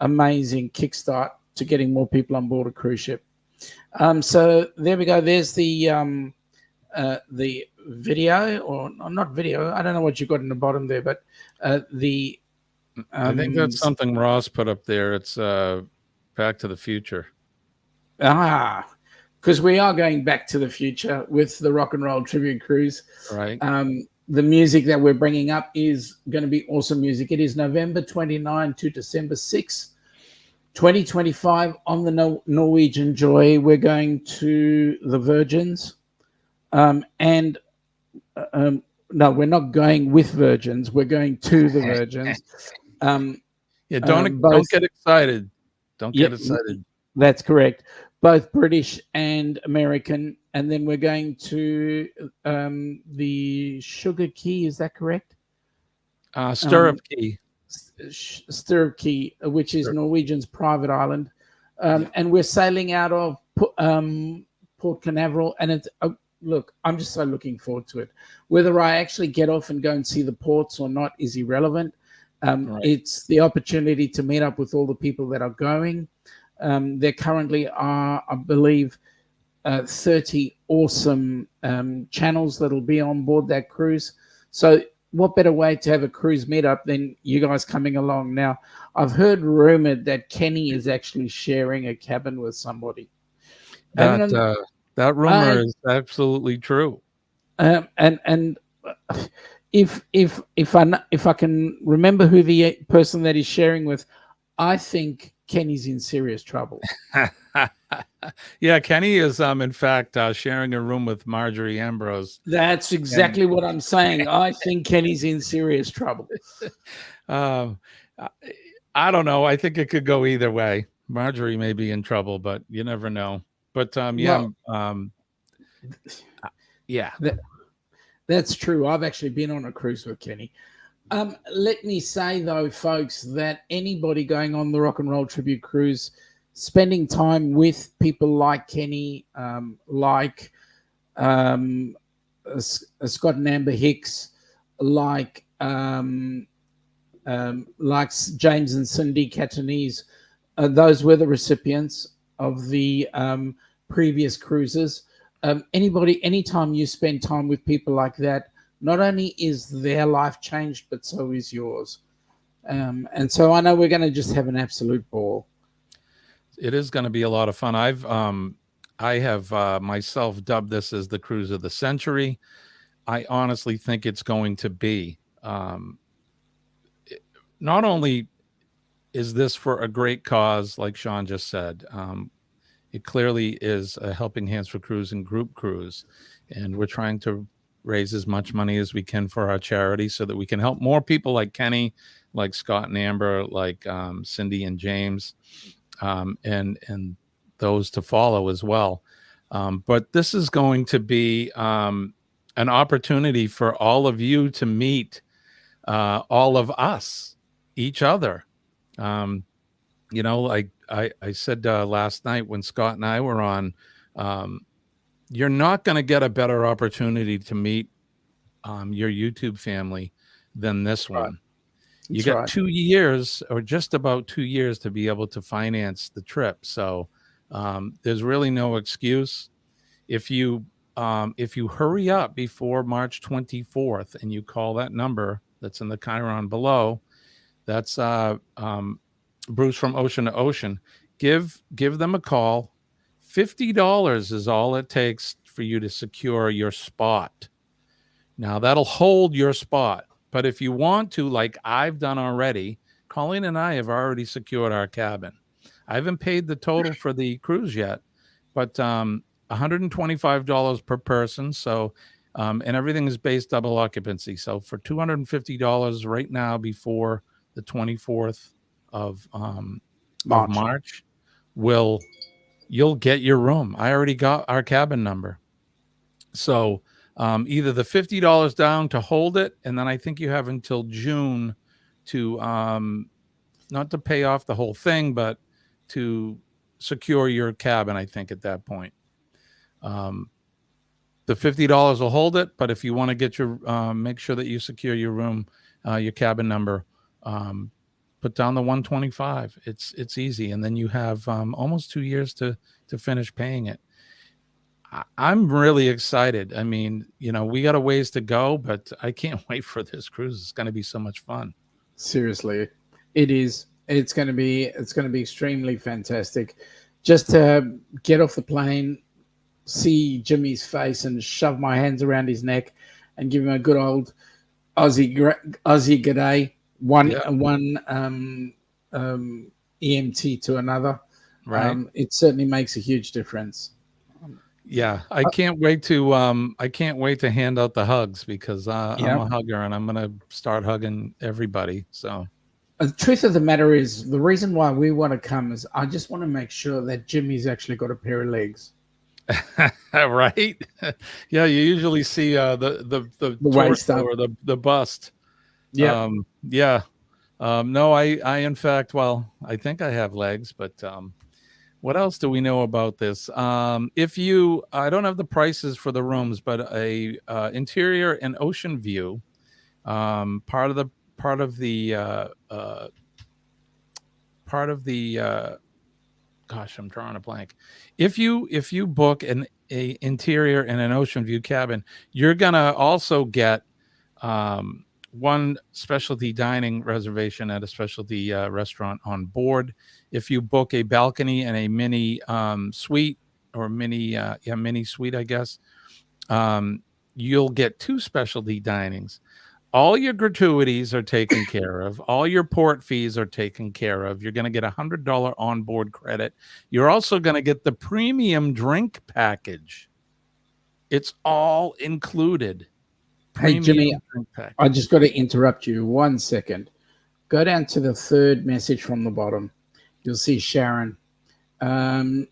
kickstart to getting more people on board a cruise ship. So there we go. There's the video, or not video. I don't know what you got in the bottom there, but I think that's something Ross put up there. It's Back to the Future. Because we are going back to the future with the Rock and Roll Tribute Cruise. Right. The music that we're bringing up is going to be awesome music. It is November 29 to December 6, 2025 on the Norwegian Joy. We're going to the Virgins. No, we're not going with Virgins. We're going to the Virgins. Don't get excited. Don't get excited. That's correct. Both British and American. And then we're going to the Sugar Key. Is that correct? Stirrup Key. Stirrup Key, which is Norwegian's private island. And we're sailing out of Port Canaveral. And it's look, I'm just so looking forward to it. Whether I actually get off and go and see the ports or not is irrelevant. It's the opportunity to meet up with all the people that are going. There currently are, I believe, 30 awesome channels that'll be on board that cruise. So what better way to have a cruise meetup than you guys coming along? Now, I've heard rumored that Kenny is actually sharing a cabin with somebody. That rumor is absolutely true. And if I can remember who the person that he's sharing with, I think Kenny's in serious trouble. Yeah, Kenny is in fact sharing a room with Marjorie Ambrose. That's exactly what I'm saying. I think Kenny's in serious trouble. I don't know. I think it could go either way. Marjorie may be in trouble, but you never know. But yeah, that's true. I've actually been on a cruise with Kenny. Let me say though, folks, that anybody going on the Rock and Roll Tribute Cruise, spending time with people like Kenny, like Scott and Amber Hicks, like James and Cindy Catanese, those were the recipients of the previous cruises. Anytime you spend time with people like that, not only is their life changed, but so is yours. And so I know we're going to just have an absolute ball. It is going to be a lot of fun. I have myself dubbed this as the cruise of the century. I honestly think it's going to be. Not only is this for a great cause, like Sean just said, it clearly is a Helping Hands for Cruise and group cruise, and we're trying to raise as much money as we can for our charity so that we can help more people like Kenny, like Scott and Amber, like Cindy and James, and those to follow as well. But this is going to be an opportunity for all of you to meet all of us, each other. Like I said last night when Scott and I were on, you're not going to get a better opportunity to meet your YouTube family than this one. You got 2 years, or just about 2 years, to be able to finance the trip. So there's really no excuse. If you hurry up before March 24th and you call that number that's in the Chiron below, that's Bruce from Ocean to Ocean. Give them a call. $50 is all it takes for you to secure your spot. Now that'll hold your spot. But if you want to, like I've done already, Colleen and I have already secured our cabin. I haven't paid the total for the cruise yet, but $125 per person. So, and everything is base double occupancy. So for $250 right now, before the 24th of March, you'll get your room. I already got our cabin number. So either the $50 down to hold it, and then I think you have until June to not to pay off the whole thing, but to secure your cabin, I think, at that point. The $50 will hold it, but if you want to get your make sure that you secure your room, your cabin number, put down the $125. It's easy, and then you have almost 2 years to finish paying it. I'm really excited. I mean, we got a ways to go, but I can't wait for this cruise. It's going to be so much fun. Seriously, it is. It's going to be extremely fantastic. Just to get off the plane, see Jimmy's face, and shove my hands around his neck, and give him a good old Aussie g'day. One EMT to another. Right. It certainly makes a huge difference. Yeah, I can't wait to hand out the hugs, because I'm a hugger, and I'm gonna start hugging everybody. So the truth of the matter is, the reason why we want to come is I just want to make sure that Jimmy's actually got a pair of legs. Right? Yeah, you usually see the waist or the bust. Yeah. No, I in fact, I think I have legs, but what else do we know about this? I don't have the prices for the rooms, but a interior and ocean view, part of the gosh, I'm drawing a blank. If you book a interior in an ocean view cabin, you're gonna also get one specialty dining reservation at a specialty restaurant on board. If you book a balcony and a mini suite or mini suite, I guess, you'll get 2 specialty dinings. All your gratuities are taken care of. All your port fees are taken care of. You're going to get $100 onboard credit. You're also going to get the premium drink package. It's all included. Hey, Jimmy, I just got to interrupt you 1 second. Go down to the 3rd message from the bottom. You'll see Sharon. I'm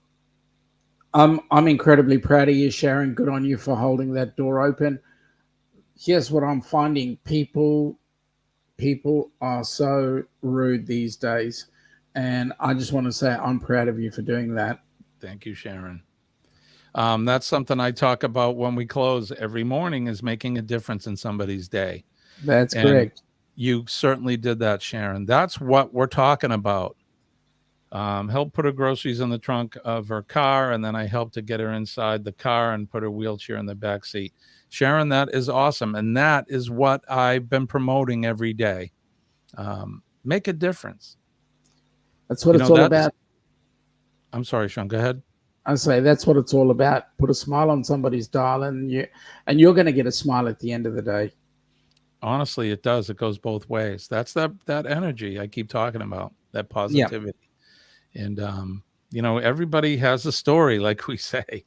incredibly proud of you, Sharon. Good on you for holding that door open. Here's what I'm finding. People are so rude these days. And I just want to say I'm proud of you for doing that. Thank you, Sharon. That's something I talk about when we close every morning, is making a difference in somebody's day. That's correct. You certainly did that, Sharon. That's what we're talking about. Help put her groceries in the trunk of her car, and then I helped to get her inside the car and put her wheelchair in the back seat. Sharon, that is awesome. And that is what I've been promoting every day. Make a difference. That's what it's all about. I'm sorry, Sean, go ahead. I say that's what it's all about. Put a smile on somebody's dial, and you're going to get a smile at the end of the day. Honestly, it does. It goes both ways. That's that energy I keep talking about, that positivity. Yeah. And, everybody has a story, like we say.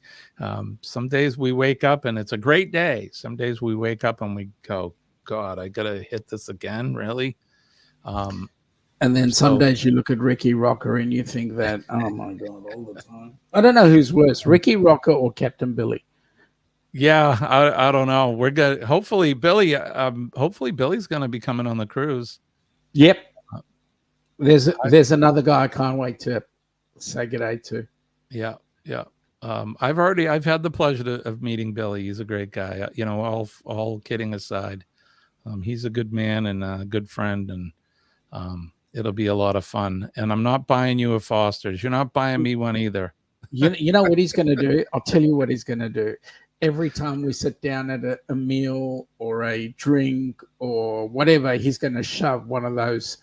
Some days we wake up and it's a great day. Some days we wake up and we go, God, I got to hit this again. Really? And then some days you look at Ricky Rocker and you think that, oh my God, all the time. I don't know who's worse, Ricky Rocker or Captain Billy. Yeah, I don't know. We're good. Hopefully Billy's going to be coming on the cruise. Yep. There's another guy I can't wait to say good day to. Yeah. I've had the pleasure of meeting Billy. He's a great guy. All kidding aside, he's a good man and a good friend, and it'll be a lot of fun. And I'm not buying you a Foster's. You're not buying me one either. You know what he's going to do? I'll tell you what he's going to do. Every time we sit down at a meal or a drink or whatever, he's going to shove one of those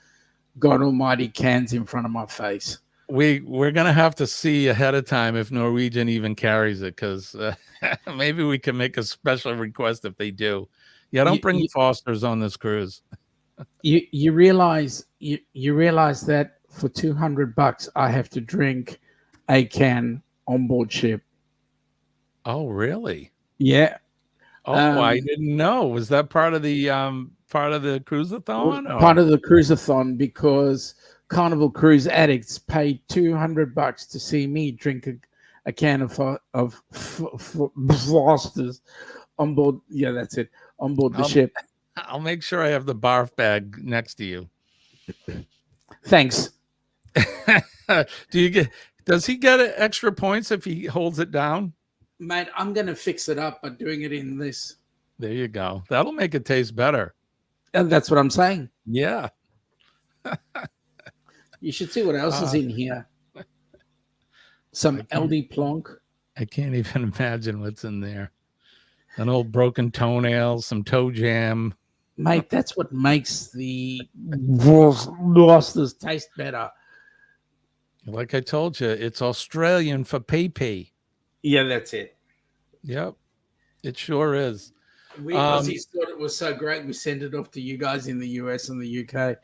God almighty cans in front of my face. We're going to have to see ahead of time if Norwegian even carries it, because maybe we can make a special request if they do. Yeah, don't bring Foster's on this cruise. You realize that for $200 I have to drink a can on board ship. Oh, really? Yeah. Oh, I didn't know. Was that part of the cruise-a-thon? Part of the cruise-a-thon, because Carnival Cruise addicts paid $200 to see me drink a can of Foster's on board. Yeah, that's it. On board the ship. I'll make sure I have the barf bag next to you. Thanks. Does he get extra points if he holds it down? Mate, I'm going to fix it up by doing it in this. There you go. That'll make it taste better. And that's what I'm saying. Yeah. You should see what else is in here. Some LD Plonk. I can't even imagine what's in there. An old broken toenail, some toe jam. Mate, that's what makes the Foster's taste better. Like I told you, it's Australian for pay. Yeah, that's it. Yep, it sure is. We Aussies thought it was so great, we sent it off to you guys in the US and the UK.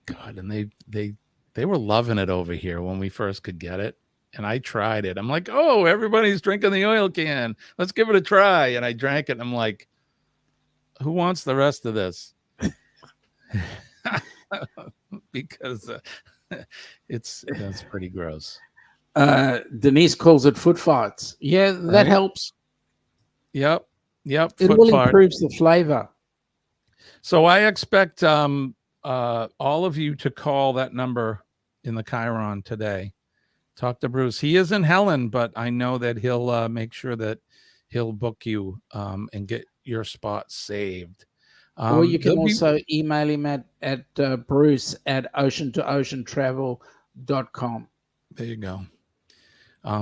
God, and they were loving it over here when we first could get it. And I tried it. I'm like, oh, everybody's drinking the oil can. Let's give it a try. And I drank it. And I'm like, who wants the rest of this? Because it's pretty gross. Denise calls it foot farts. Yeah, that helps. Yep. It will improve the flavor. So I expect all of you to call that number in the Chiron today. Talk to Bruce. He is in Helen, but I know that he'll make sure that he'll book you and get your spot saved. Or you can also email him at Bruce at ocean2oceantravel.com. There you go.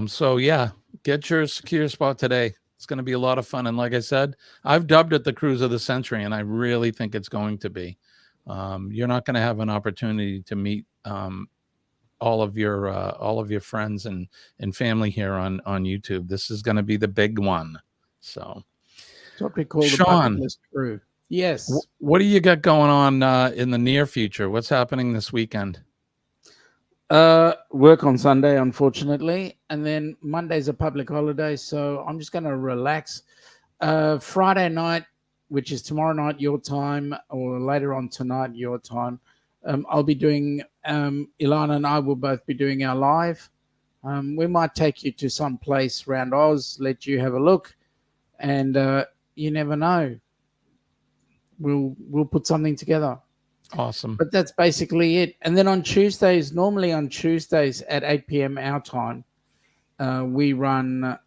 So yeah, get your secure spot today. It's going to be a lot of fun. And like I said, I've dubbed it the cruise of the century, and I really think it's going to be. You're not going to have an opportunity to meet all of your friends and family here on YouTube. This is going to be the big one. So, it's what we call Sean, the bucket list crew. Yes. What do you got going on in the near future? What's happening this weekend? Work on Sunday, unfortunately, and then Monday's a public holiday, so I'm just going to relax. Friday night, which is tomorrow night your time, or later on tonight your time, I'll be doing. Ilana and I will both be doing our live. We might take you to some place around Oz, let you have a look, and you never know. We'll put something together. Awesome. But that's basically it. And then normally on Tuesdays at 8 p.m. our time, we run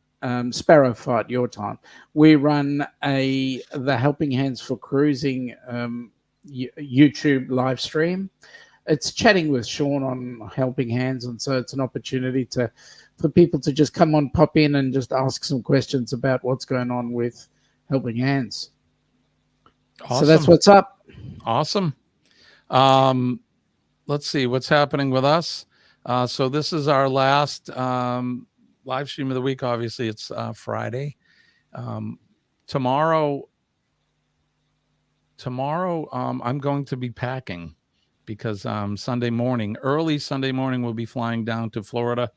Sparrow Fight your time. We run the Helping Hands for Cruising YouTube live stream. It's chatting with Sean on Helping Hands, and so it's an opportunity for people to just come on, pop in, and just ask some questions about what's going on with Helping Hands. Awesome. So that's what's up. Awesome. Let's see what's happening with us. So this is our last live stream of the week. Obviously, it's Friday. Tomorrow, I'm going to be packing because early Sunday morning, we'll be flying down to Florida.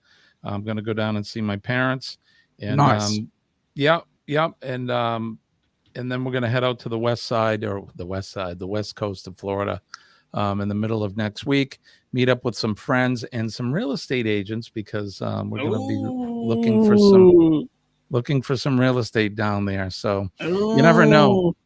I'm going to go down and see my parents. And nice. Yep. And then we're going to head out to the west coast of Florida in the middle of next week, meet up with some friends and some real estate agents because we're going to be looking for some real estate down there. So you never know.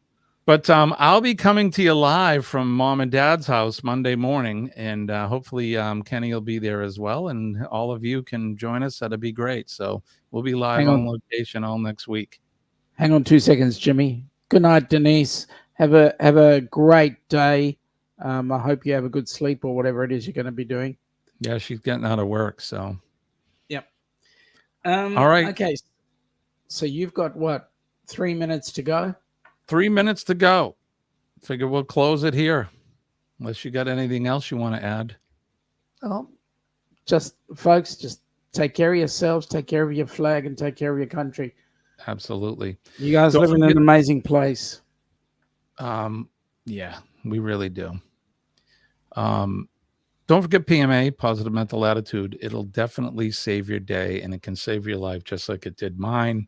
But I'll be coming to you live from Mom and Dad's house Monday morning, and hopefully Kenny will be there as well, and all of you can join us. That'd be great. So we'll be live on location all next week. Hang on 2 seconds, Jimmy. Good night, Denise. Have a great day. I hope you have a good sleep or whatever it is you're going to be doing. Yeah, she's getting out of work, so. Yep. All right. Okay. So you've got what? 3 minutes to go? 3 minutes to go. Figure we'll close it here. Unless you got anything else you want to add. Oh, folks, just take care of yourselves, take care of your flag, and take care of your country. Absolutely. You guys live in an amazing place. Yeah, we really do. Don't forget PMA, positive mental attitude. It'll definitely save your day, and it can save your life just like it did mine.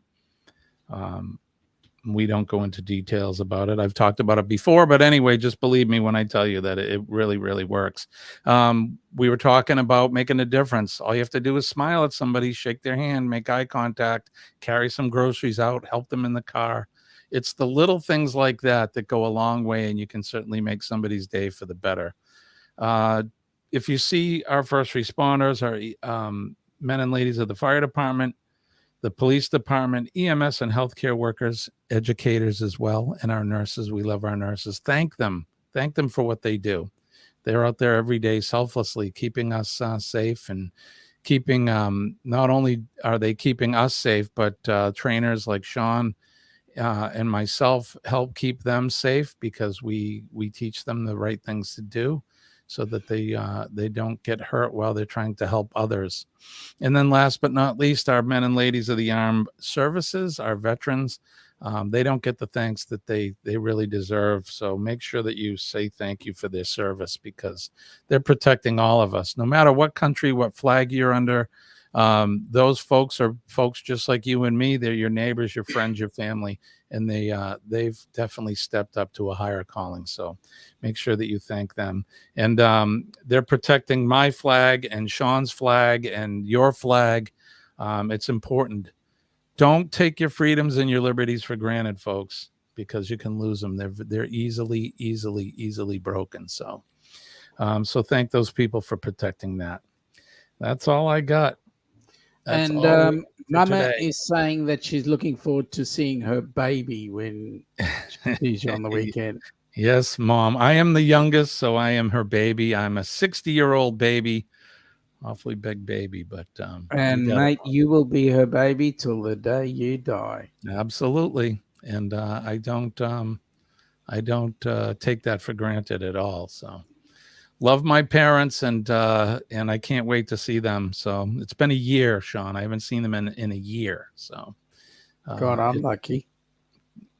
We don't go into details about it. I've talked about it before, but anyway, just believe me when I tell you that it really, really works. We were talking about making a difference. All you have to do is smile at somebody, shake their hand, make eye contact, carry some groceries out, help them in the car. It's the little things like that that go a long way, and you can certainly make somebody's day for the better. If you see our first responders, our men and ladies of the fire department, the police department, EMS and healthcare workers, educators as well, and our nurses. We love our nurses. Thank them. Thank them for what they do. They're out there every day selflessly keeping us safe and keeping, not only are they keeping us safe, but trainers like Sean and myself help keep them safe because we teach them the right things to do so that they don't get hurt while they're trying to help others. And then last but not least, our men and ladies of the armed services, our veterans, they don't get the thanks that they really deserve. So make sure that you say thank you for their service because they're protecting all of us, no matter what country, what flag you're under. Those folks are folks just like you and me. They're your neighbors, your friends, your family, and they've definitely stepped up to a higher calling. So make sure that you thank them. And they're protecting my flag and Sean's flag and your flag. It's important. Don't take your freedoms and your liberties for granted, folks, because you can lose them. They're easily broken. So thank those people for protecting that. That's all I got. That's and Mama is saying that she's looking forward to seeing her baby when she sees you on the weekend. Yes, Mom. I am the youngest, so I am her baby. I'm a 60-year-old baby. awfully big baby. But and mate, you will be her baby till the day you die. Absolutely, and I don't take that for granted at all. So, love my parents, and I can't wait to see them. So it's been a year, Sean. I haven't seen them in a year. So, God, I'm lucky.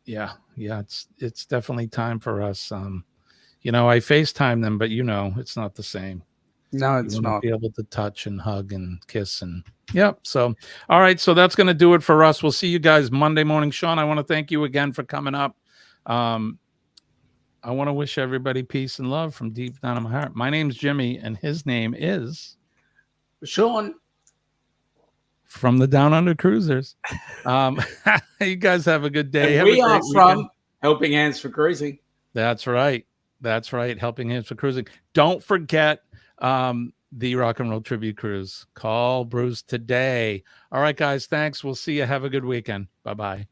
Yeah, it's definitely time for us. I FaceTime them, but it's not the same. No, it's not. Be able to touch and hug and kiss and yep. So, all right. So that's going to do it for us. We'll see you guys Monday morning. Sean, I want to thank you again for coming up. I want to wish everybody peace and love from deep down in my heart. My name's Jimmy, and his name is Sean from the Down Under Cruisers. You guys have a good day. We are from Helping Hands for Cruising. That's right. That's right. Helping Hands for Cruising. Don't forget the Rock and Roll Tribute Cruise. Call Bruce today. All right, guys. Thanks. We'll see you. Have a good weekend. Bye-bye.